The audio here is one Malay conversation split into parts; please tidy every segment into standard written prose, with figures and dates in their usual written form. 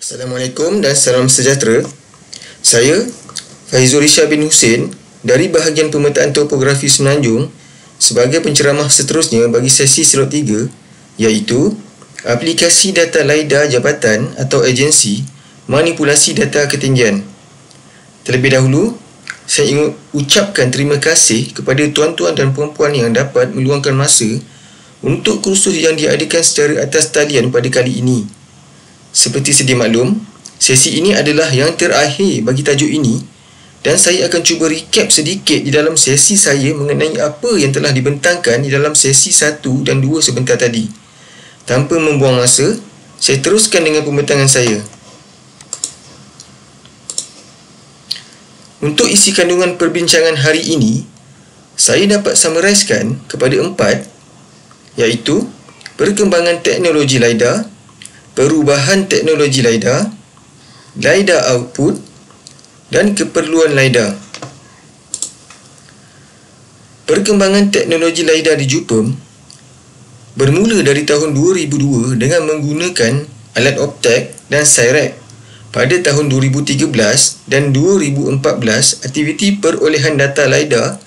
Assalamualaikum dan salam sejahtera. Saya Faizul Risha bin Hussein dari bahagian pemetaan topografi Semenanjung sebagai penceramah seterusnya bagi sesi slot 3, iaitu aplikasi data LiDAR jabatan atau agensi manipulasi data ketinggian. Terlebih dahulu, saya ingin ucapkan terima kasih kepada tuan-tuan dan puan-puan yang dapat meluangkan masa untuk kursus yang diadakan secara atas talian pada kali ini. Seperti sedia maklum, sesi ini adalah yang terakhir bagi tajuk ini dan saya akan cuba recap sedikit di dalam sesi saya mengenai apa yang telah dibentangkan di dalam sesi 1 dan 2 sebentar tadi. Tanpa membuang masa, saya teruskan dengan pembentangan saya. Untuk isi kandungan perbincangan hari ini, saya dapat summariskan kepada 4, iaitu perkembangan teknologi LiDAR, perubahan teknologi LiDAR, LiDAR output dan keperluan LiDAR. Perkembangan teknologi LiDAR di JUPEM bermula dari tahun 2002 dengan menggunakan alat Optek dan Sirec. Pada tahun 2013 dan 2014, aktiviti perolehan data LiDAR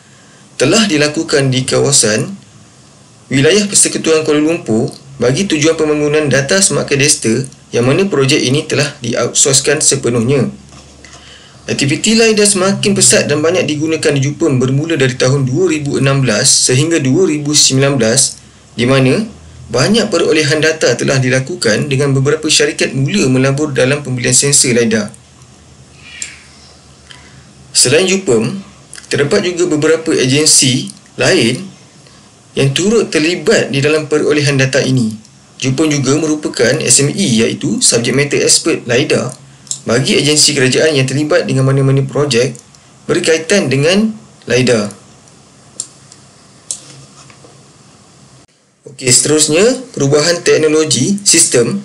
telah dilakukan di kawasan wilayah Persekutuan Kuala Lumpur bagi tujuan pembangunan data smart cadastre, yang mana projek ini telah di-outsourcekan sepenuhnya. Aktiviti LiDAR semakin pesat dan banyak digunakan di JUPEM bermula dari tahun 2016 sehingga 2019, di mana banyak perolehan data telah dilakukan dengan beberapa syarikat mula melabur dalam pembelian sensor LiDAR. Selain JUPEM, terdapat juga beberapa agensi lain yang turut terlibat di dalam perolehan data ini. JUPEM juga merupakan SME, iaitu Subject Matter Expert LiDAR, bagi agensi kerajaan yang terlibat dengan mana-mana projek berkaitan dengan LiDAR. Okey, seterusnya, perubahan teknologi sistem.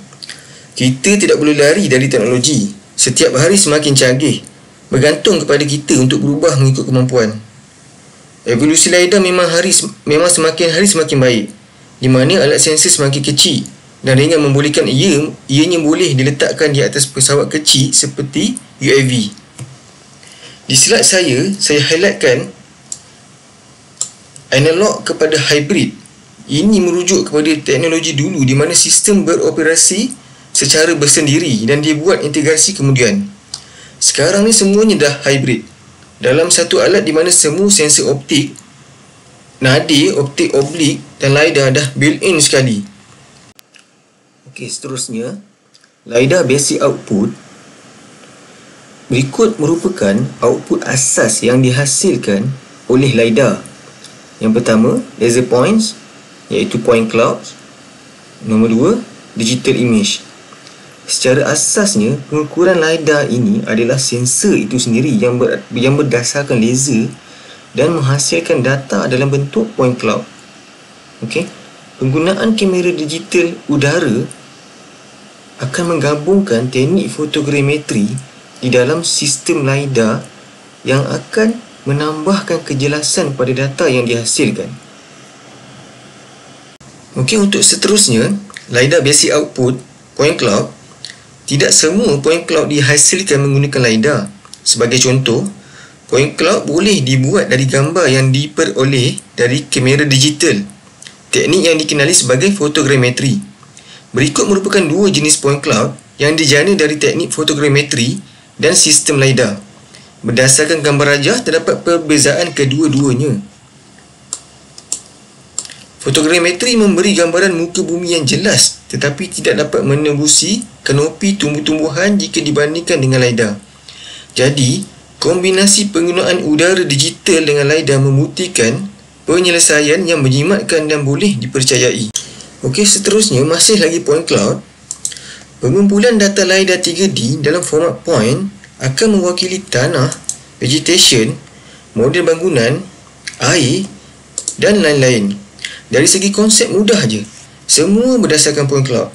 Kita tidak boleh lari dari teknologi. Setiap hari semakin canggih, bergantung kepada kita untuk berubah mengikut kemampuan. Evolusi LiDAR memang semakin hari semakin baik, di mana alat sensor semakin kecil dan ringan membolehkan ianya boleh diletakkan di atas pesawat kecil seperti UAV. Di slide saya highlightkan analog kepada hybrid. Ini merujuk kepada teknologi dulu di mana sistem beroperasi secara bersendiri dan dibuat integrasi kemudian. Sekarang ni semuanya dah hybrid. Dalam satu alat di mana semua sensor optik, nadir, optik oblik dan LiDAR dah built-in sekali. Okey, seterusnya, LiDAR basic output. Berikut merupakan output asas yang dihasilkan oleh LiDAR. Yang pertama, laser points, iaitu point clouds. Nombor 2, digital image. Secara asasnya, pengukuran LiDAR ini adalah sensor itu sendiri yang berdasarkan laser dan menghasilkan data dalam bentuk point cloud. Okey. Penggunaan kamera digital udara akan menggabungkan teknik fotogrametri di dalam sistem LiDAR yang akan menambahkan kejelasan pada data yang dihasilkan. Okey, untuk seterusnya, LiDAR basic output point cloud. Tidak semua point cloud dihasilkan menggunakan LiDAR. Sebagai contoh, point cloud boleh dibuat dari gambar yang diperoleh dari kamera digital, teknik yang dikenali sebagai fotogrametri. Berikut merupakan dua jenis point cloud yang dijana dari teknik fotogrametri dan sistem LiDAR. Berdasarkan gambar rajah, terdapat perbezaan kedua-duanya. Fotogrametri memberi gambaran muka bumi yang jelas tetapi tidak dapat menembusi kanopi tumbuh-tumbuhan jika dibandingkan dengan LiDAR. Jadi, kombinasi penggunaan udara digital dengan LiDAR membuktikan penyelesaian yang menjimatkan dan boleh dipercayai. Okey, seterusnya, masih lagi point cloud. Pengumpulan data LiDAR 3D dalam format point akan mewakili tanah, vegetation, model bangunan, air dan lain-lain. Dari segi konsep mudah je, semua berdasarkan point cloud.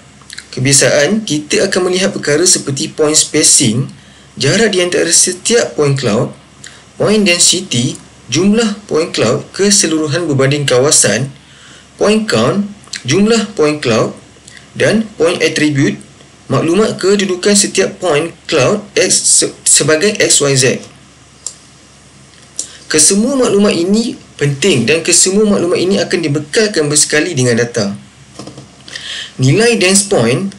Kebiasaan, kita akan melihat perkara seperti point spacing, jarak di antara setiap point cloud, point density, jumlah point cloud keseluruhan berbanding kawasan, point count, jumlah point cloud dan point attribute, maklumat kedudukan setiap point cloud X sebagai XYZ. Kesemua maklumat ini penting dan kesemua maklumat ini akan dibekalkan bersekali dengan data. Nilai dense point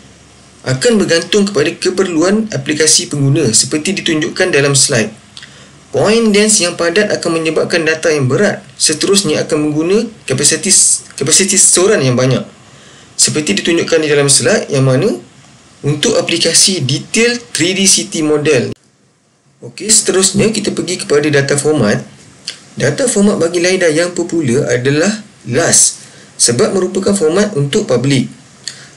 akan bergantung kepada keperluan aplikasi pengguna seperti ditunjukkan dalam slide. Point dense yang padat akan menyebabkan data yang berat, seterusnya akan mengguna kapasiti storan yang banyak. Seperti ditunjukkan di dalam slide yang mana untuk aplikasi detail 3D city model. Okey, seterusnya kita pergi kepada data format. Data format bagi LiDAR yang popular adalah LAS sebab merupakan format untuk public.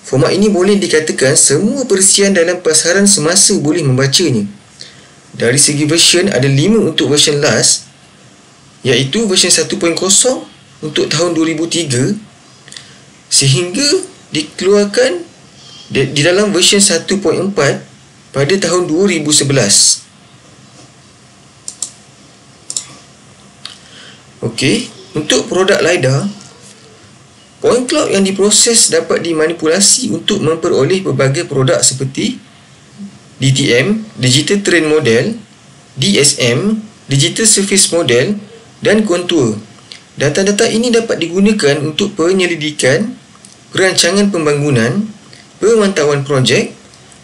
Format ini boleh dikatakan semua persian dalam pasaran semasa boleh membacanya. Dari segi version ada 5 untuk version LAS, iaitu version 1.0 untuk tahun 2003 sehingga dikeluarkan di dalam version 1.4 pada tahun 2011. Okey, untuk produk LiDAR, point cloud yang diproses dapat dimanipulasi untuk memperoleh berbagai produk seperti DTM, Digital Terrain Model, DSM, Digital Surface Model dan kontur. Data-data ini dapat digunakan untuk penyelidikan, perancangan pembangunan, pemantauan projek,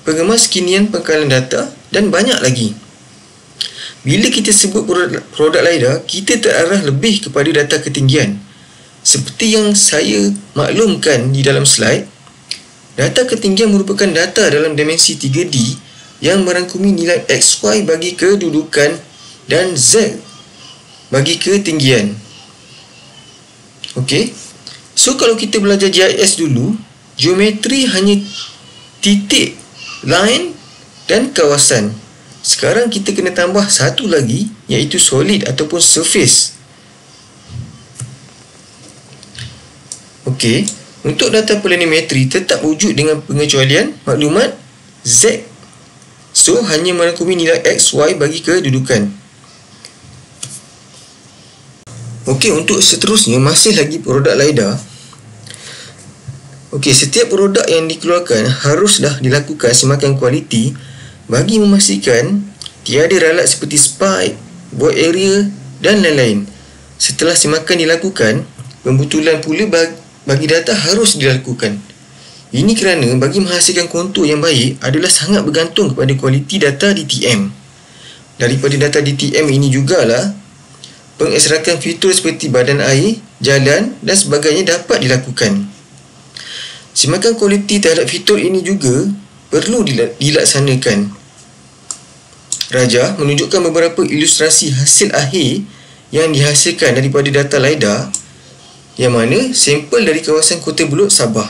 pengemas kinian pengkalan data dan banyak lagi. Bila kita sebut produk LiDAR, kita terarah lebih kepada data ketinggian. Seperti yang saya maklumkan di dalam slide, data ketinggian merupakan data dalam dimensi 3D yang merangkumi nilai XY bagi kedudukan dan Z bagi ketinggian. Okey. So kalau kita belajar GIS dulu, geometri hanya titik, line dan kawasan. Sekarang kita kena tambah satu lagi, iaitu solid ataupun surface. Okey, untuk data planimetri tetap wujud dengan pengecualian maklumat Z. So hanya merangkumi nilai X, Y bagi kedudukan. Okey, untuk seterusnya masih lagi produk LiDAR. Okey, setiap produk yang dikeluarkan haruslah dilakukan semakan kualiti bagi memastikan tiada ralat seperti spike, void area dan lain-lain. Setelah semakan dilakukan, pembetulan pula bagi data harus dilakukan. Ini kerana bagi menghasilkan kontur yang baik adalah sangat bergantung kepada kualiti data DTM. Daripada data DTM ini jugalah pengeksrakan fitur seperti badan air, jalan dan sebagainya dapat dilakukan. Semakan kualiti terhadap fitur ini juga perlu dilaksanakan. Raja menunjukkan beberapa ilustrasi hasil akhir yang dihasilkan daripada data LiDAR yang mana sampel dari kawasan Kota Belud, Sabah.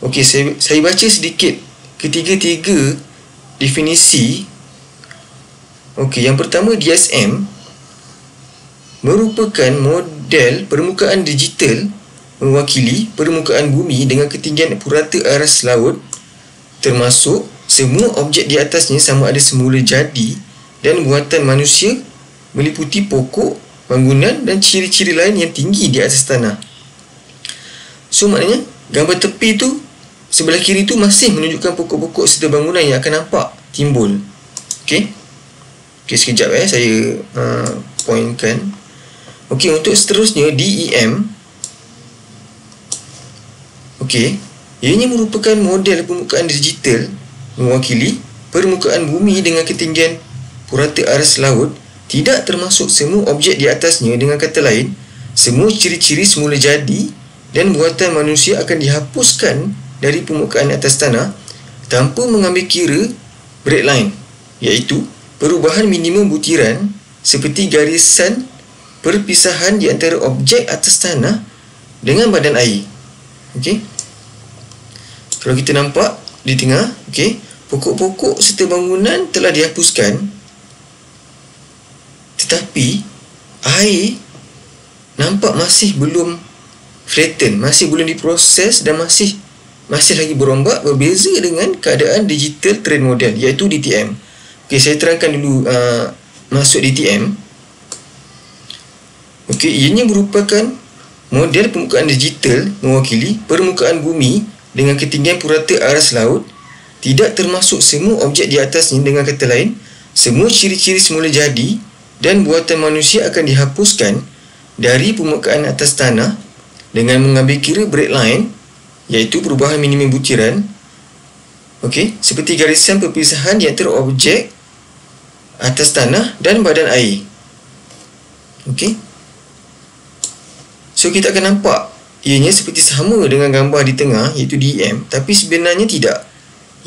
Okey, saya baca sedikit ketiga-tiga definisi. Okey, yang pertama DSM merupakan model permukaan digital mewakili permukaan bumi dengan ketinggian purata aras laut termasuk semua objek di atasnya sama ada semula jadi dan buatan manusia meliputi pokok, bangunan dan ciri-ciri lain yang tinggi di atas tanah. So maknanya gambar tepi tu sebelah kiri tu masih menunjukkan pokok-pokok serta bangunan yang akan nampak timbul. Okey. Okey, sekejap saya pointkan. Okey, untuk seterusnya DEM. Okey, ianya merupakan model permukaan digital mewakili permukaan bumi dengan ketinggian purata aras laut, tidak termasuk semua objek di atasnya. Dengan kata lain, semua ciri-ciri semula jadi dan buatan manusia akan dihapuskan dari permukaan atas tanah tanpa mengambil kira breakline, iaitu perubahan minimum butiran seperti garisan perpisahan di antara objek atas tanah dengan badan air. Okey. Kalau kita nampak di tengah, okey, pokok-pokok serta bangunan telah dihapuskan, tetapi air nampak masih belum flatten, masih belum diproses dan masih lagi berombak, berbeza dengan keadaan digital terrain model iaitu DTM. Okey, saya terangkan dulu masuk DTM. Okey, ianya merupakan model permukaan digital mewakili permukaan bumi dengan ketinggian purata aras laut tidak termasuk semua objek di atasnya. Dengan kata lain, semua ciri-ciri semula jadi dan buatan manusia akan dihapuskan dari permukaan atas tanah dengan mengambil kira breakline, iaitu perubahan minimum butiran, seperti garisan perpisahan di antara objek atas tanah dan badan air. So kita akan nampak ianya seperti sama dengan gambar di tengah, iaitu DEM, tapi sebenarnya tidak.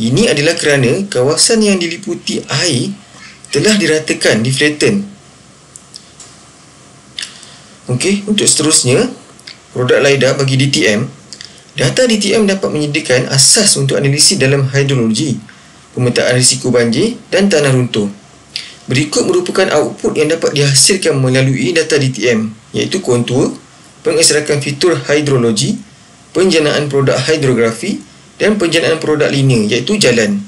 Ini adalah kerana kawasan yang diliputi air telah diratakan, di-flatten. Untuk seterusnya, produk LiDAR bagi DTM. Data DTM dapat menyediakan asas untuk analisis dalam hidrologi, pemetaan risiko banjir dan tanah runtuh. Berikut merupakan output yang dapat dihasilkan melalui data DTM, iaitu kontur, pengeksrakan fitur hidrologi, penjanaan produk hidrografi dan penjanaan produk linear, iaitu jalan.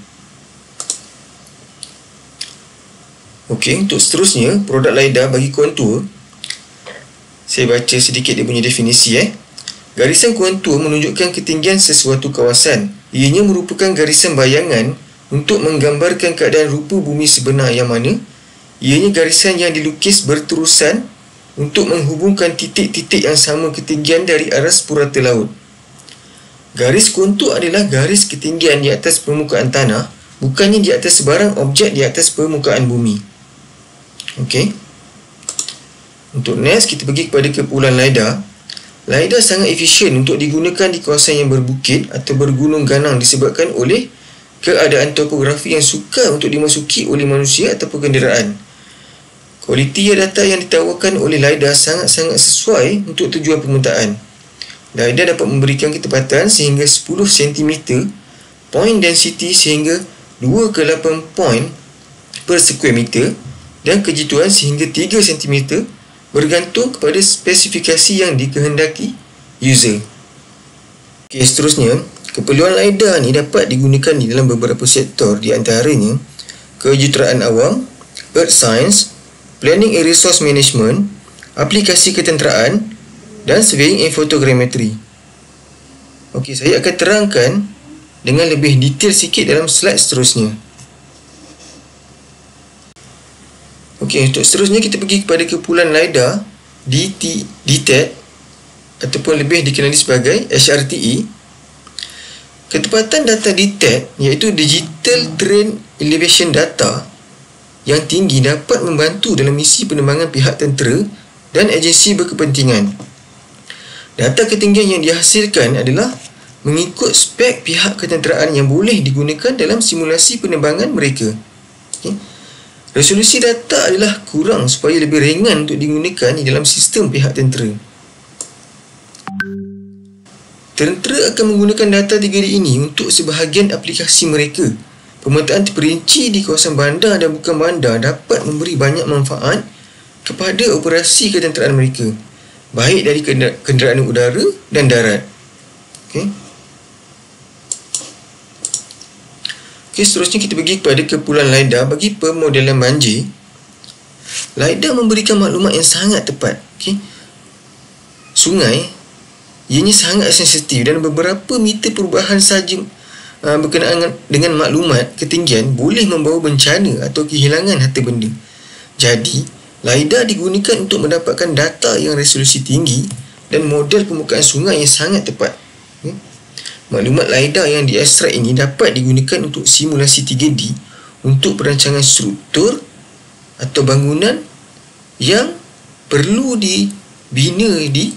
Untuk seterusnya, produk LiDAR bagi kontur. Saya baca sedikit dia punya definisi. Garisan kontur menunjukkan ketinggian sesuatu kawasan. Ianya merupakan garisan bayangan untuk menggambarkan keadaan rupa bumi sebenar, yang mana ianya garisan yang dilukis berterusan untuk menghubungkan titik-titik yang sama ketinggian dari aras purata laut. Garis kontur adalah garis ketinggian di atas permukaan tanah, bukannya di atas sebarang objek di atas permukaan bumi. Untuk next, kita pergi kepada keperluan LiDAR. LiDAR sangat efisien untuk digunakan di kawasan yang berbukit atau bergunung ganang disebabkan oleh keadaan topografi yang sukar untuk dimasuki oleh manusia ataupun kenderaan. Kualiti data yang ditawarkan oleh LiDAR sangat-sangat sesuai untuk tujuan pemetaan. LiDAR dapat memberikan ketepatan sehingga 10 cm, point density sehingga 2 ke 8 point per square meter dan kejituan sehingga 3 cm, bergantung kepada spesifikasi yang dikehendaki user. Seterusnya, keperluan LiDAR ni dapat digunakan di dalam beberapa sektor, di antaranya kejuruteraan awam, earth science, planning and resource management, aplikasi ketenteraan dan surveying and photogrammetry. Saya akan terangkan dengan lebih detail sikit dalam slide seterusnya. Untuk seterusnya, kita pergi kepada keperluan LiDAR DTEC ataupun lebih dikenali sebagai HRTE. Ketepatan data DTEC, iaitu Digital Terrain Elevation Data, yang tinggi dapat membantu dalam misi penerbangan pihak tentera dan agensi berkepentingan. Data ketinggian yang dihasilkan adalah mengikut spek pihak ketenteraan yang boleh digunakan dalam simulasi penerbangan mereka. Resolusi data adalah kurang supaya lebih ringan untuk digunakan di dalam sistem pihak tentera. Tentera akan menggunakan data 3D ini untuk sebahagian aplikasi mereka. Pemetaan terperinci di kawasan bandar dan bukan bandar dapat memberi banyak manfaat kepada operasi ketenteraan mereka, baik dari kenderaan udara dan darat. Seterusnya, kita pergi kepada keperluan LiDAR bagi pemodelan banjir. LiDAR memberikan maklumat yang sangat tepat. Sungai, ianya sangat sensitif dan beberapa meter perubahan sahaja berkenaan dengan maklumat ketinggian boleh membawa bencana atau kehilangan harta benda. Jadi, LiDAR digunakan untuk mendapatkan data yang resolusi tinggi dan model permukaan sungai yang sangat tepat. Maklumat LiDAR yang diekstrak ini dapat digunakan untuk simulasi 3D untuk perancangan struktur atau bangunan yang perlu dibina di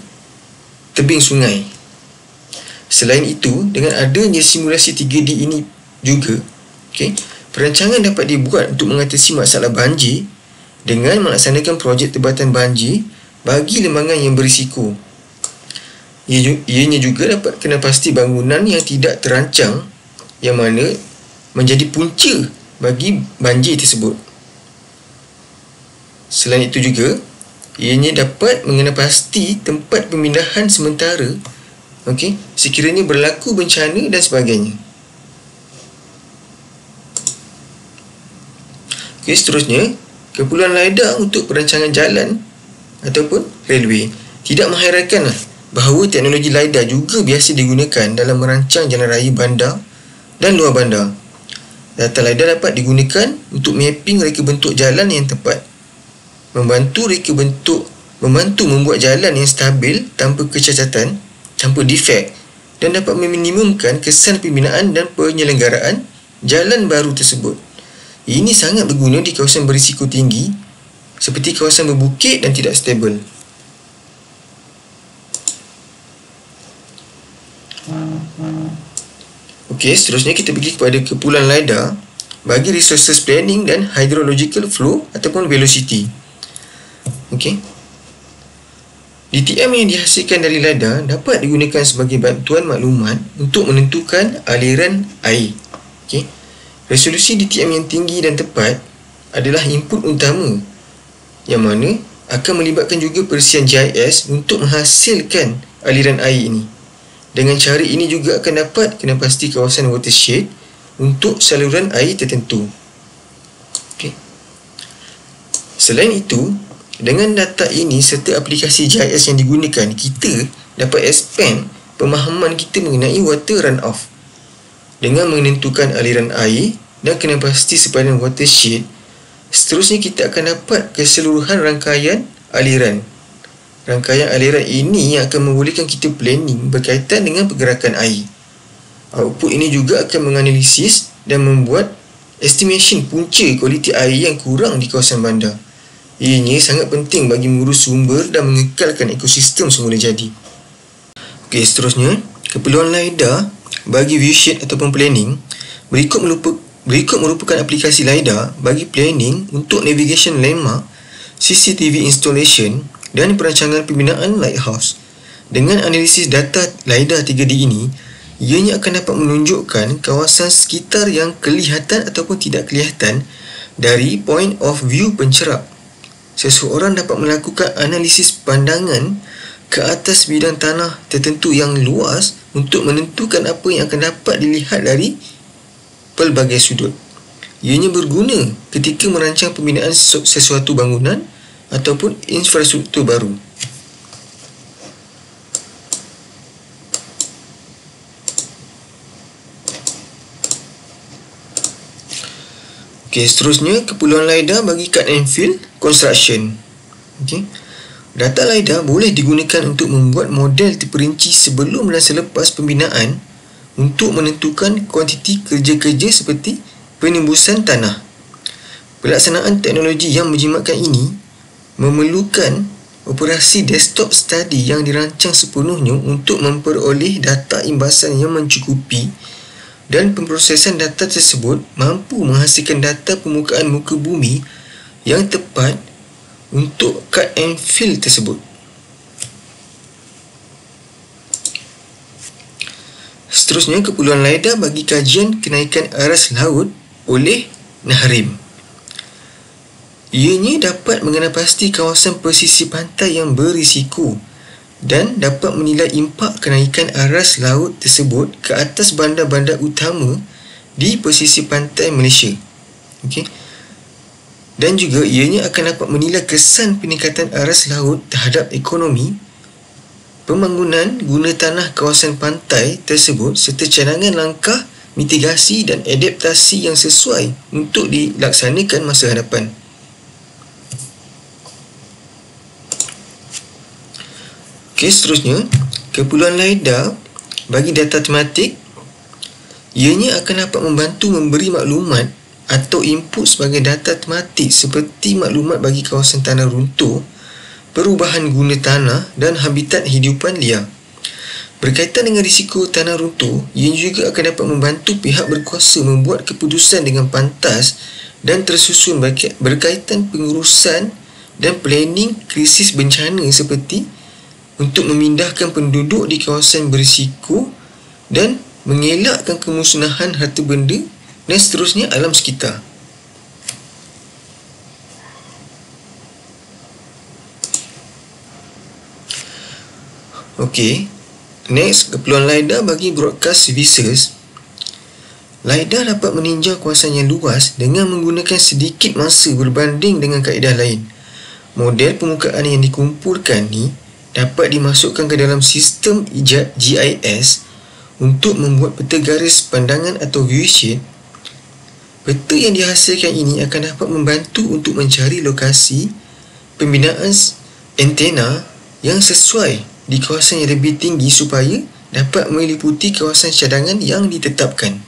tebing sungai. Selain itu, dengan adanya simulasi 3D ini juga, perancangan dapat dibuat untuk mengatasi masalah banjir dengan melaksanakan projek tebatan banjir bagi lembangan yang berisiko. Ianya juga dapat kena pasti bangunan yang tidak terancang, yang mana menjadi punca bagi banjir tersebut. Selain itu juga, ianya dapat mengenal pasti tempat pemindahan sementara sekiranya berlaku bencana dan sebagainya. Seterusnya, keperluan LiDAR untuk perancangan jalan ataupun railway. Tidak mengherankanlah bahawa teknologi LiDAR juga biasa digunakan dalam merancang jalan raya bandar dan luar bandar. Data LiDAR dapat digunakan untuk mapping reka bentuk jalan yang tepat, membantu membuat jalan yang stabil tanpa kecacatan, tanpa defek, dan dapat meminimumkan kesan pembinaan dan penyelenggaraan jalan baru tersebut. Ini sangat berguna di kawasan berisiko tinggi seperti kawasan berbukit dan tidak stabil. Okey, seterusnya kita pergi kepada keperluan LiDAR bagi resources planning dan hydrological flow ataupun velocity. Okey. DTM yang dihasilkan dari LiDAR dapat digunakan sebagai bantuan maklumat untuk menentukan aliran air. Okey. Resolusi DTM yang tinggi dan tepat adalah input utama yang mana akan melibatkan juga perisian GIS untuk menghasilkan aliran air ini. Dengan cara ini juga akan dapat kena pasti kawasan watershed untuk saluran air tertentu. Okey. Selain itu, dengan data ini serta aplikasi GIS yang digunakan, kita dapat expand pemahaman kita mengenai water runoff. Dengan menentukan aliran air dan kena pasti sepadan watershed, seterusnya kita akan dapat keseluruhan rangkaian aliran. Rangkaian aliran ini yang akan membolehkan kita planning berkaitan dengan pergerakan air. Output ini juga akan menganalisis dan membuat estimation punca kualiti air yang kurang di kawasan bandar. Ianya sangat penting bagi mengurus sumber dan mengekalkan ekosistem semula jadi. Okey, seterusnya, keperluan LiDAR bagi viewshed ataupun planning. Berikut merupakan aplikasi LiDAR bagi planning untuk navigation landmark, CCTV installation dan perancangan pembinaan lighthouse. Dengan analisis data LiDAR 3D ini, ianya akan dapat menunjukkan kawasan sekitar yang kelihatan ataupun tidak kelihatan dari point of view pencerap. Seseorang dapat melakukan analisis pandangan ke atas bidang tanah tertentu yang luas untuk menentukan apa yang akan dapat dilihat dari pelbagai sudut. Ianya berguna ketika merancang pembinaan sesuatu bangunan ataupun infrastruktur baru. Okey, seterusnya keperluan LiDAR bagi cut and fill construction. Okey. Data LiDAR boleh digunakan untuk membuat model terperinci sebelum dan selepas pembinaan untuk menentukan kuantiti kerja-kerja seperti penembusan tanah. Pelaksanaan teknologi yang menjimatkan ini memerlukan operasi desktop study yang dirancang sepenuhnya untuk memperoleh data imbasan yang mencukupi, dan pemprosesan data tersebut mampu menghasilkan data permukaan muka bumi yang tepat untuk cut and fill tersebut. Seterusnya, keperluan LiDAR bagi kajian kenaikan aras laut oleh Nahrim. Ianya dapat mengenal pasti kawasan pesisir pantai yang berisiko dan dapat menilai impak kenaikan aras laut tersebut ke atas bandar-bandar utama di pesisir pantai Malaysia. Okey. Dan juga ianya akan dapat menilai kesan peningkatan aras laut terhadap ekonomi, pembangunan guna tanah kawasan pantai tersebut serta cadangan langkah mitigasi dan adaptasi yang sesuai untuk dilaksanakan masa hadapan. Okey, seterusnya, keperluan LiDAR bagi data tematik. Ianya akan dapat membantu memberi maklumat atau input sebagai data tematik seperti maklumat bagi kawasan tanah runtuh, perubahan guna tanah dan habitat hidupan liar. Berkaitan dengan risiko tanah runtuh, ia juga akan dapat membantu pihak berkuasa membuat keputusan dengan pantas dan tersusun berkaitan pengurusan dan planning krisis bencana seperti untuk memindahkan penduduk di kawasan berisiko dan mengelakkan kemusnahan harta benda dan seterusnya alam sekitar. Okey, next, keperluan LiDAR bagi broadcast services. LiDAR dapat meninjau kawasan yang luas dengan menggunakan sedikit masa berbanding dengan kaedah lain. Model permukaan yang dikumpulkan ni dapat dimasukkan ke dalam sistem GIS untuk membuat peta garis pandangan atau viewshed Peta yang dihasilkan ini akan dapat membantu untuk mencari lokasi pembinaan antena yang sesuai di kawasan yang lebih tinggi supaya dapat meliputi kawasan cadangan yang ditetapkan.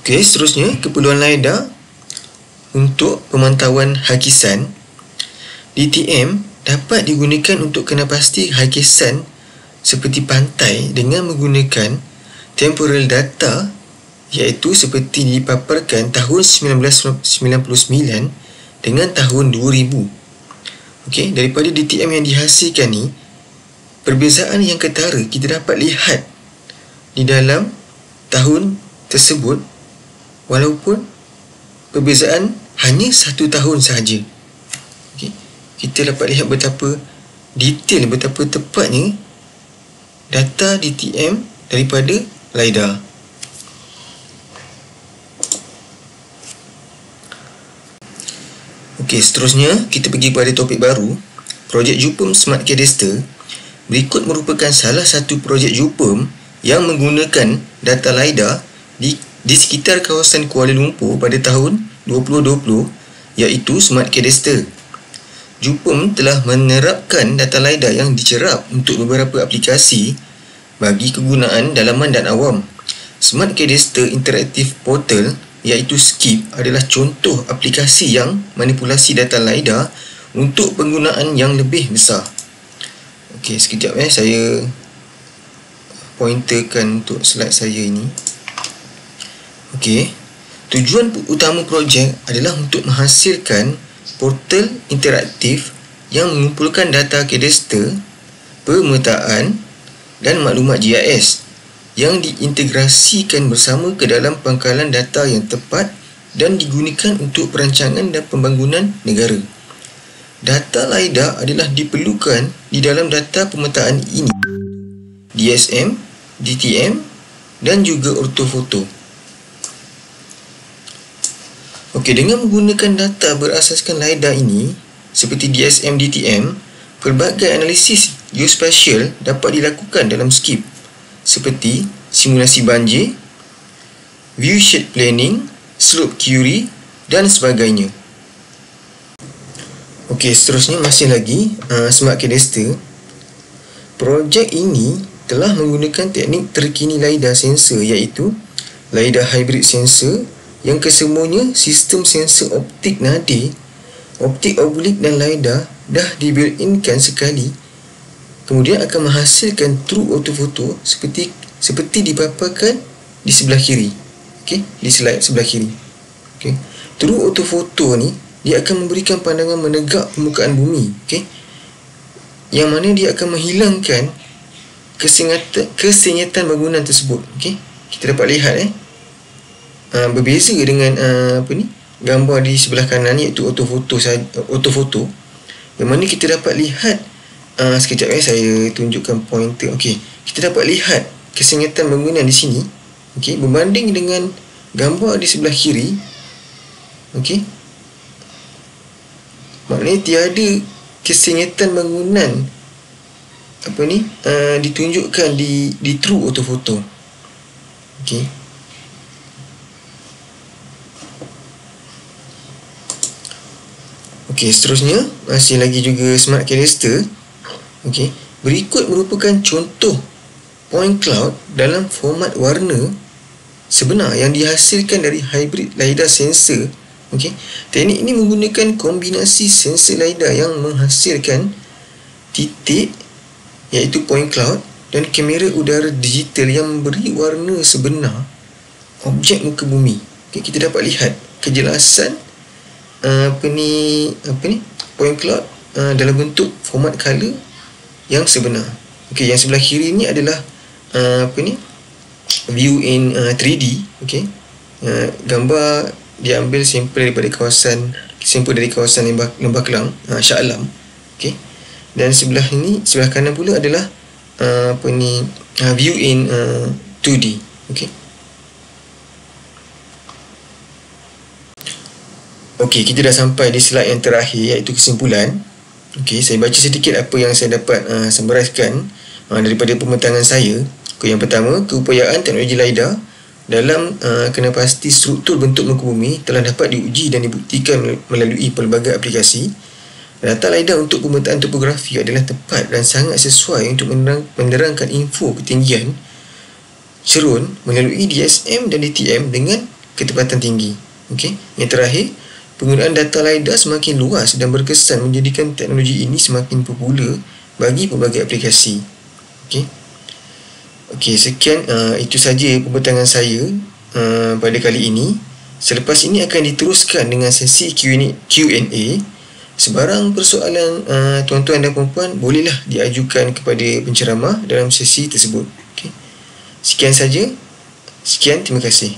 Okey, seterusnya keperluan LiDAR untuk pemantauan hakisan. DTM dapat digunakan untuk kenapasti hakisan seperti pantai dengan menggunakan temporal data, iaitu seperti dipaparkan tahun 1999 dengan tahun 2000. Okey, daripada DTM yang dihasilkan ni, perbezaan yang ketara kita dapat lihat di dalam tahun tersebut, walaupun perbezaan hanya 1 tahun sahaja. Okey, kita dapat lihat betapa detail, betapa tepatnya data DTM daripada LiDAR. Okey, seterusnya kita pergi pada topik baru. Projek JUPEM Smart Cadaster berikut merupakan salah satu projek JUPEM yang menggunakan data LiDAR di sekitar kawasan Kuala Lumpur pada tahun 2020, iaitu Smart Cadaster. JUPEM telah menerapkan data LiDAR yang dicerap untuk beberapa aplikasi bagi kegunaan dalaman dan awam. Smart Cadaster Interactive Portal, iaitu SCIP, adalah contoh aplikasi yang manipulasi data LiDAR untuk penggunaan yang lebih besar. Okey, sekejap saya pointerkan untuk slide saya ini. Okey, tujuan utama projek adalah untuk menghasilkan portal interaktif yang mengumpulkan data kadaster, pemetaan dan maklumat GIS yang diintegrasikan bersama ke dalam pangkalan data yang tepat dan digunakan untuk perancangan dan pembangunan negara. Data LiDAR adalah diperlukan di dalam data pemetaan ini, DSM, DTM dan juga ortofoto. Okey, dengan menggunakan data berasaskan LiDAR ini seperti DSM, DTM, pelbagai analisis geospatial dapat dilakukan dalam SCIP seperti simulasi banjir, viewshed planning, slope query dan sebagainya. Okey, seterusnya masih lagi Smart Cadaster. Projek ini telah menggunakan teknik terkini LiDAR sensor, iaitu LiDAR hybrid sensor yang kesemuanya sistem sensor optik nadir, optik oblik dan LiDAR dah di-built-inkan sekali, kemudian akan menghasilkan true orthofoto seperti dipaparkan di sebelah kiri. Okey, di slide sebelah kiri. Okey, true orthofoto ni dia akan memberikan pandangan menegak permukaan bumi, okey, yang mana dia akan menghilangkan kesenyatan bangunan tersebut. Okey, kita dapat lihat berbeza dengan gambar di sebelah kanan, iaitu orthofoto, yang mana kita dapat lihat sekejap saya tunjukkan pointer. Okey, kita dapat lihat kesenyatan bangunan di sini, okey, berbanding dengan gambar di sebelah kiri. Okey, maknanya tiada kesenyatan bangunan ditunjukkan di true orthofoto. Okey, okey, seterusnya masih lagi juga Smart Cadaster. Okey, berikut merupakan contoh point cloud dalam format warna sebenar yang dihasilkan dari hybrid LiDAR sensor. Okey, teknik ini menggunakan kombinasi sensor LiDAR yang menghasilkan titik, iaitu point cloud, dan kamera udara digital yang memberi warna sebenar objek muka bumi. Okey, kita dapat lihat kejelasan point cloud dalam bentuk format color yang sebenar. Okey, yang sebelah kiri ni adalah view in 3D. Okey, gambar diambil sampel dari kawasan Lembah Kelang, Shah Alam. Okey, dan sebelah kanan pula adalah view in 2D. Okey. Okey, kita dah sampai di slide yang terakhir, iaitu kesimpulan. Okey, saya baca sedikit apa yang saya dapat summariskan daripada pemetangan saya. Yang pertama, keupayaan teknologi LiDAR dalam kenapasti struktur bentuk muka bumi telah dapat diuji dan dibuktikan melalui pelbagai aplikasi. Data LiDAR untuk pemetaan topografi adalah tepat dan sangat sesuai untuk menerangkan info ketinggian cerun melalui DSM dan DTM dengan ketepatan tinggi. Yang terakhir, penggunaan data LiDAR semakin luas dan berkesan menjadikan teknologi ini semakin popular bagi pelbagai aplikasi. Sekian itu saja pembentangan saya pada kali ini. Selepas ini akan diteruskan dengan sesi Q&A. Sebarang persoalan tuan-tuan dan puan-puan bolehlah diajukan kepada penceramah dalam sesi tersebut. Sekian saja. Sekian, terima kasih.